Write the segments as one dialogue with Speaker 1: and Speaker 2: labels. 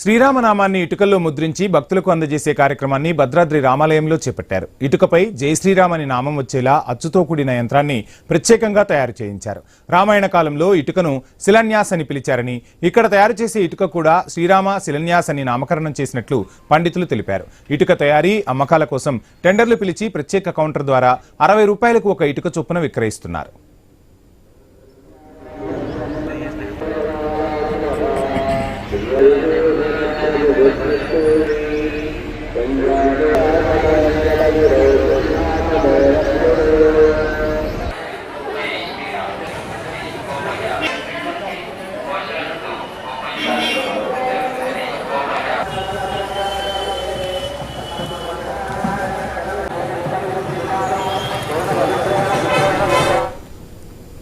Speaker 1: శ్రీరామనామాన్ని ఇటుకల్లో ముద్రించి భక్తులకు అందజేసే కార్యక్రమాన్ని భద్రాద్రి రామాలయంలో చేపట్టారు. ఇటుకపై జై శ్రీరామ్ అని నామం వచ్చేలా అచ్చుతో కూడిన యంత్రాన్ని ప్రత్యేకంగా తయారు చేయించారు. రామాయణ కాలంలో ఇటుకను శిలాన్యాస్ అని పిలిచారని, ఇక్కడ తయారు చేసే ఇటుక కూడా శ్రీరామ శిలాన్యాస్ అని నామకరణం చేసినట్లు పండితులు తెలిపారు. ఇటుక తయారీ అమ్మకాల కోసం టెండర్లు పిలిచి ప్రత్యేక కౌంటర్ ద్వారా 60 రూపాయలకు ఒక ఇటుక చొప్పున విక్రయిస్తున్నారు.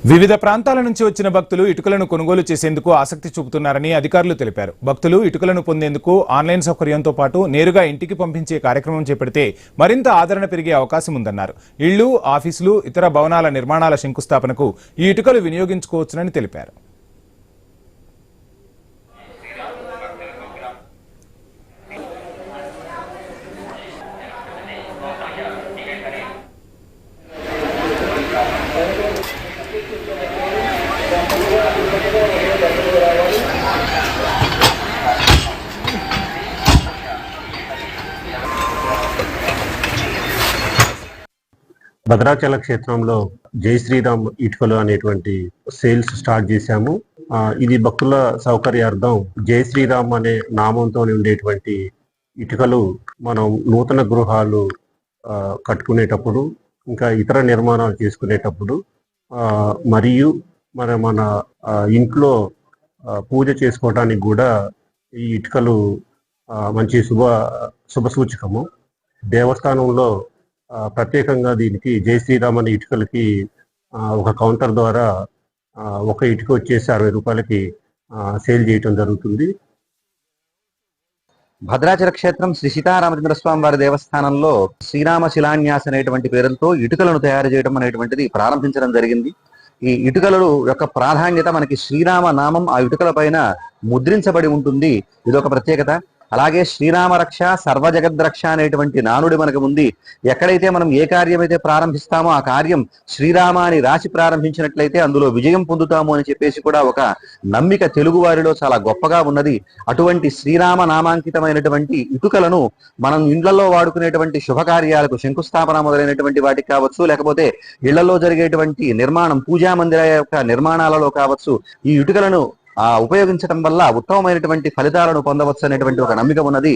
Speaker 1: వివిధ ప్రాంతాల నుంచి వచ్చిన భక్తులు ఇటుకలను కొనుగోలు చేసేందుకు ఆసక్తి చూపుతున్నారని అధికారులు తెలిపారు. భక్తులు ఇటుకలను పొందేందుకు ఆన్లైన్ సౌకర్యంతో పాటు నేరుగా ఇంటికి పంపించే కార్యక్రమం చేపడితే మరింత ఆదరణ పెరిగే అవకాశం ఉందన్నారు. ఇళ్లు, ఆఫీసులు, ఇతర భవనాల నిర్మాణాల శంకుస్థాపనకు ఈ ఇటుకలు వినియోగించుకోవచ్చునని తెలిపారు.
Speaker 2: భద్రాచల క్షేత్రంలో జై శ్రీరామ్ ఇటుకలు అనేటువంటి సేల్స్ స్టార్ట్ చేశాము. ఇది భక్తుల సౌకర్యార్థం జై శ్రీరామ్ అనే నామంతో ఉండేటువంటి ఇటుకలు మనం నూతన గృహాలు కట్టుకునేటప్పుడు, ఇంకా ఇతర నిర్మాణాలు చేసుకునేటప్పుడు, మరియు మన ఇంట్లో పూజ చేసుకోవడానికి కూడా ఈ ఇటుకలు మంచి శుభ సూచకము. దేవస్థానంలో ప్రత్యేకంగా దీనికి జై శ్రీరామ్ అనే ఇటుకలకి ఒక కౌంటర్ ద్వారా ఒక ఇటుక వచ్చేసి 60 రూపాయలకి సేల్ చేయటం జరుగుతుంది.
Speaker 3: భద్రాచల క్షేత్రం శ్రీ సీతారామచంద్ర స్వామి వారి దేవస్థానంలో శ్రీరామ శిలాన్యాస్ అనేటువంటి పేరుతో ఇటుకలను తయారు చేయడం అనేటువంటిది ప్రారంభించడం జరిగింది. ఈ ఇటుకల యొక్క ప్రాధాన్యత మనకి శ్రీరామ నామం ఆ ఇటుకల పైన ముద్రించబడి ఉంటుంది. ఇదొక ప్రత్యేకత. అలాగే శ్రీరామ రక్ష సర్వజగద్రక్ష అనేటువంటి నానుడి మనకు ఉంది. ఎక్కడైతే మనం ఏ కార్యం అయితే ప్రారంభిస్తామో ఆ కార్యం శ్రీరామ అని రాసి ప్రారంభించినట్లయితే అందులో విజయం పొందుతాము అని చెప్పేసి కూడా ఒక నమ్మిక తెలుగు వారిలో చాలా గొప్పగా ఉన్నది. అటువంటి శ్రీరామ నామాంకితమైనటువంటి ఇటుకలను మనం ఇళ్లలో వాడుకునేటువంటి శుభకార్యాలకు శంకుస్థాపన మొదలైనటువంటి వాటికి కావచ్చు, లేకపోతే ఇళ్లలో జరిగేటువంటి నిర్మాణం, పూజా మందిర యొక్క నిర్మాణాలలో కావచ్చు, ఈ ఇటుకలను ఉపయోగించడం వల్ల ఉత్తమమైనటువంటి ఫలితాలను పొందవచ్చు అనేటువంటి ఒక నమ్మిక ఉన్నది.